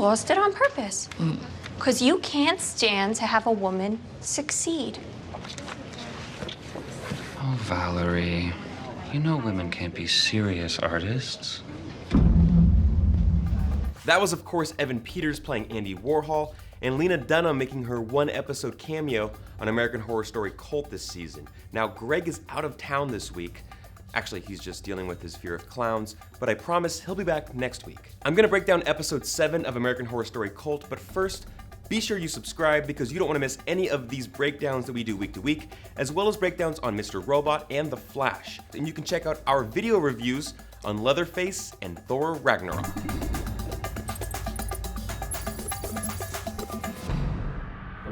lost it on purpose. Because you can't stand to have a woman succeed. Oh, Valerie, you know women can't be serious artists. That was, of course, Evan Peters playing Andy Warhol, and Lena Dunham making her one-episode cameo on American Horror Story Cult this season. Now, Greg is out of town this week. Actually, he's just dealing with his fear of clowns, but I promise he'll be back next week. I'm gonna break down episode 7 of American Horror Story Cult, but first, be sure you subscribe because you don't want to miss any of these breakdowns that we do week to week, as well as breakdowns on Mr. Robot and The Flash. And you can check out our video reviews on Leatherface and Thor Ragnarok.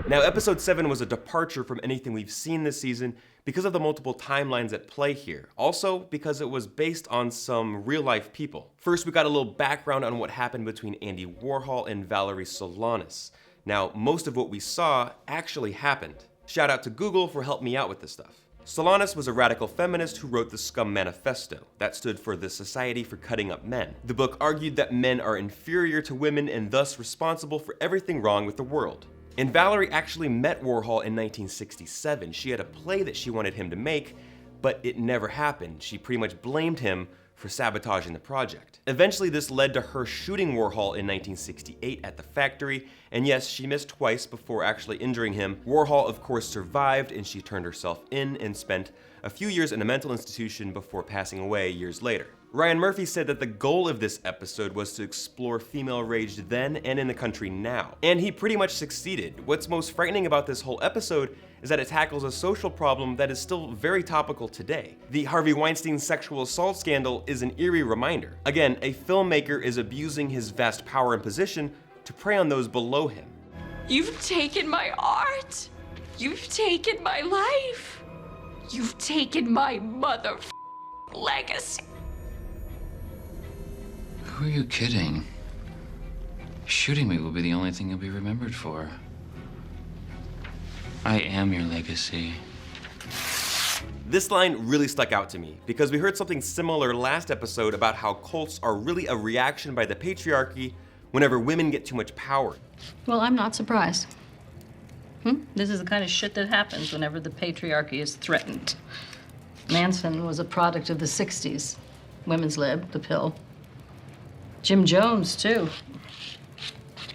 Now, episode 7 was a departure from anything we've seen this season because of the multiple timelines at play here. Also, because it was based on some real-life people. First, we got a little background on what happened between Andy Warhol and Valerie Solanas. Now, most of what we saw actually happened. Shout out to Google for helping me out with this stuff. Solanas was a radical feminist who wrote the Scum Manifesto. That stood for the Society for Cutting Up Men. The book argued that men are inferior to women and thus responsible for everything wrong with the world. And Valerie actually met Warhol in 1967. She had a play that she wanted him to make, but it never happened. She pretty much blamed him for sabotaging the project. Eventually, this led to her shooting Warhol in 1968 at the factory, and yes, she missed twice before actually injuring him. Warhol, of course, survived, and she turned herself in and spent a few years in a mental institution before passing away years later. Ryan Murphy said that the goal of this episode was to explore female rage then and in the country now. And he pretty much succeeded. What's most frightening about this whole episode is that it tackles a social problem that is still very topical today. The Harvey Weinstein sexual assault scandal is an eerie reminder. Again, a filmmaker is abusing his vast power and position to prey on those below him. You've taken my art. You've taken my life. You've taken my legacy. Who are you kidding? Shooting me will be the only thing you'll be remembered for. I am your legacy. This line really stuck out to me because we heard something similar last episode about how cults are really a reaction by the patriarchy whenever women get too much power. Well, I'm not surprised. This is the kind of shit that happens whenever the patriarchy is threatened. Manson was a product of the 60s. Women's lib, the pill. Jim Jones, too.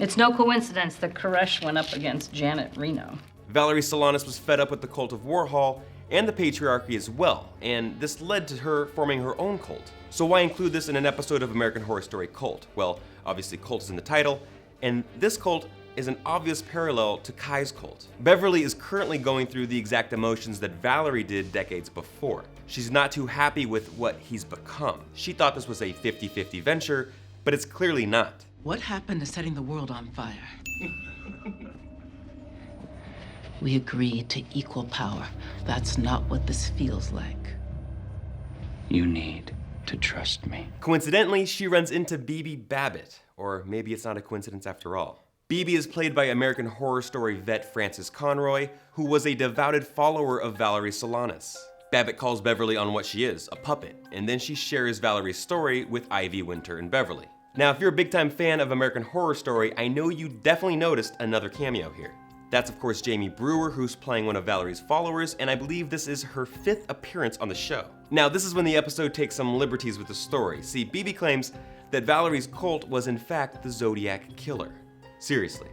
It's no coincidence that Koresh went up against Janet Reno. Valerie Solanas was fed up with the cult of Warhol and the patriarchy as well, and this led to her forming her own cult. So why include this in an episode of American Horror Story Cult? Well, obviously cult is in the title, and this cult is an obvious parallel to Kai's cult. Beverly is currently going through the exact emotions that Valerie did decades before. She's not too happy with what he's become. She thought this was a 50-50 venture, but it's clearly not. What happened to setting the world on fire? We agreed to equal power. That's not what this feels like. You need to trust me. Coincidentally, she runs into Bebe Babbitt, or maybe it's not a coincidence after all. Bebe is played by American Horror Story vet Frances Conroy, who was a devoted follower of Valerie Solanas. Babbitt calls Beverly on what she is, a puppet, and then she shares Valerie's story with Ivy, Winter, and Beverly. Now, if you're a big-time fan of American Horror Story, I know you definitely noticed another cameo here. That's, of course, Jamie Brewer, who's playing one of Valerie's followers, and I believe this is her 5th appearance on the show. Now, this is when the episode takes some liberties with the story. See, Bebe claims that Valerie's cult was in fact the Zodiac Killer. Seriously,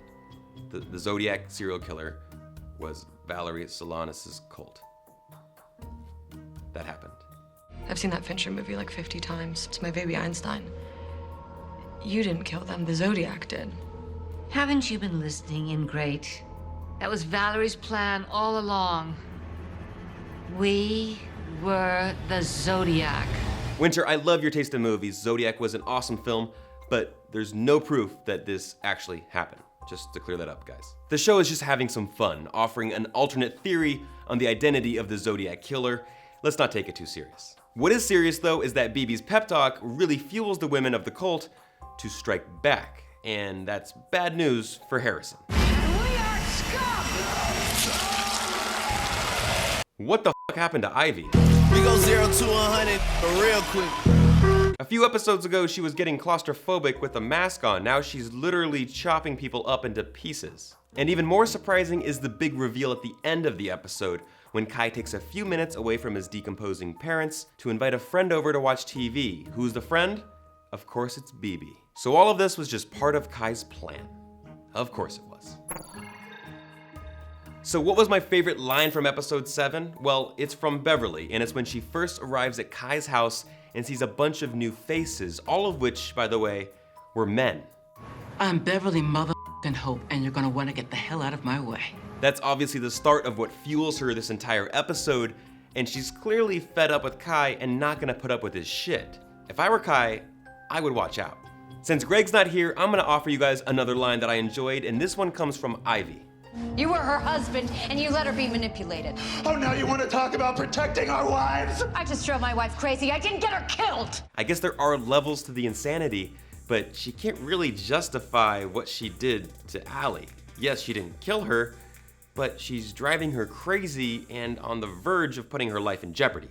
the Zodiac serial killer was Valerie Solanas' cult. That happened. I've seen that Fincher movie like 50 times. It's my baby Einstein. You didn't kill them, the Zodiac did. Haven't you been listening in, Great? That was Valerie's plan all along. We were the Zodiac. Winter, I love your taste in movies. Zodiac was an awesome film, but there's no proof that this actually happened. Just to clear that up, guys. The show is just having some fun, offering an alternate theory on the identity of the Zodiac Killer. Let's not take it too serious. What is serious, though, is that Bebe's pep talk really fuels the women of the cult to strike back, and that's bad news for Harrison. We are scum! What the f*** happened to Ivy? We go 0 to 100 real quick. A few episodes ago, she was getting claustrophobic with a mask on. Now she's literally chopping people up into pieces. And even more surprising is the big reveal at the end of the episode, when Kai takes a few minutes away from his decomposing parents to invite a friend over to watch TV. Who's the friend? Of course it's Bibi. So all of this was just part of Kai's plan. Of course it was. So what was my favorite line from episode 7? Well, it's from Beverly, and it's when she first arrives at Kai's house and sees a bunch of new faces, all of which, by the way, were men. I'm Beverly motherfucking Hope, and you're gonna wanna get the hell out of my way. That's obviously the start of what fuels her this entire episode, and she's clearly fed up with Kai and not gonna put up with his shit. If I were Kai, I would watch out. Since Greg's not here, I'm gonna offer you guys another line that I enjoyed, and this one comes from Ivy. You were her husband, and you let her be manipulated. Oh, now you want to talk about protecting our wives? I just drove my wife crazy. I didn't get her killed. I guess there are levels to the insanity, but she can't really justify what she did to Allie. Yes, she didn't kill her, but she's driving her crazy and on the verge of putting her life in jeopardy,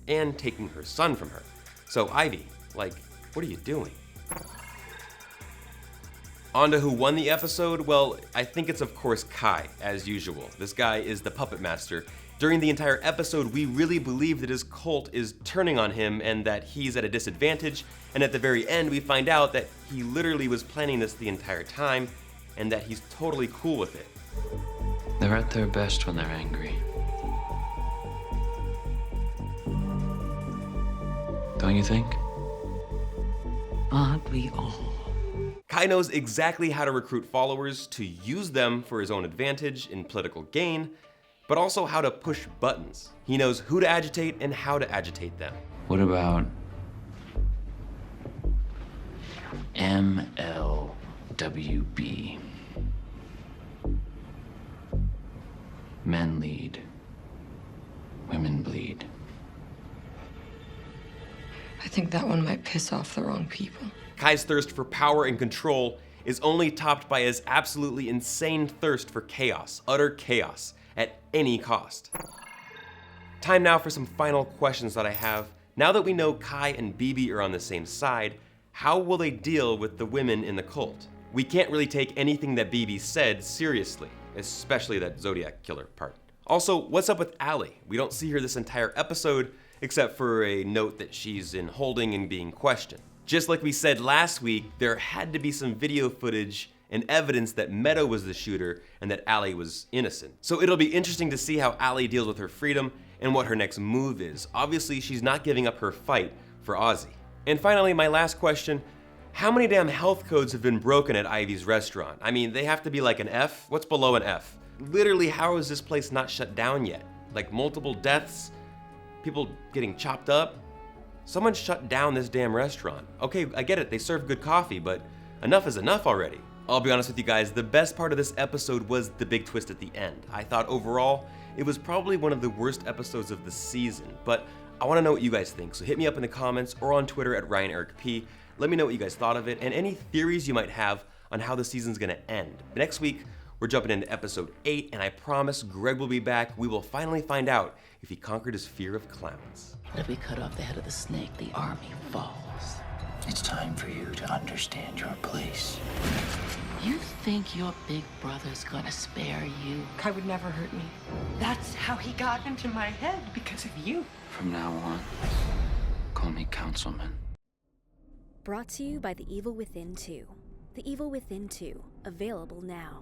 and taking her son from her. So Ivy, like, what are you doing? On to who won the episode? Well, I think it's of course Kai, as usual. This guy is the puppet master. During the entire episode, we really believe that his cult is turning on him and that he's at a disadvantage, and at the very end we find out that he literally was planning this the entire time, and that he's totally cool with it. They're at their best when they're angry. Don't you think? Aren't we all? Kai knows exactly how to recruit followers, to use them for his own advantage in political gain, but also how to push buttons. He knows who to agitate and how to agitate them. What about MLWB? Men lead, women bleed. I think that one might piss off the wrong people. Kai's thirst for power and control is only topped by his absolutely insane thirst for chaos, utter chaos, at any cost. Time now for some final questions that I have. Now that we know Kai and Bibi are on the same side, how will they deal with the women in the cult? We can't really take anything that Bibi said seriously, especially that Zodiac killer part. Also, what's up with Allie? We don't see her this entire episode, except for a note that she's in holding and being questioned. Just like we said last week, there had to be some video footage and evidence that Meadow was the shooter and that Allie was innocent. So it'll be interesting to see how Allie deals with her freedom and what her next move is. Obviously, she's not giving up her fight for Ozzy. And finally, my last question, how many damn health codes have been broken at Ivy's restaurant? I mean, they have to be like an F? What's below an F? Literally, how is this place not shut down yet? Like multiple deaths? People getting chopped up? Someone shut down this damn restaurant. Okay, I get it, they serve good coffee, but enough is enough already. I'll be honest with you guys, the best part of this episode was the big twist at the end. I thought overall, it was probably one of the worst episodes of the season, but I wanna know what you guys think, so hit me up in the comments or on Twitter at RyanEricP. Let me know what you guys thought of it and any theories you might have on how the season's gonna end. Next week, we're jumping into episode 8, and I promise Greg will be back. We will finally find out if he conquered his fear of clowns. If we cut off the head of the snake, the army falls. It's time for you to understand your place. You think your big brother's gonna spare you? Kai would never hurt me. That's how he got into my head, because of you. From now on, call me Councilman. Brought to you by The Evil Within 2. The Evil Within 2, available now.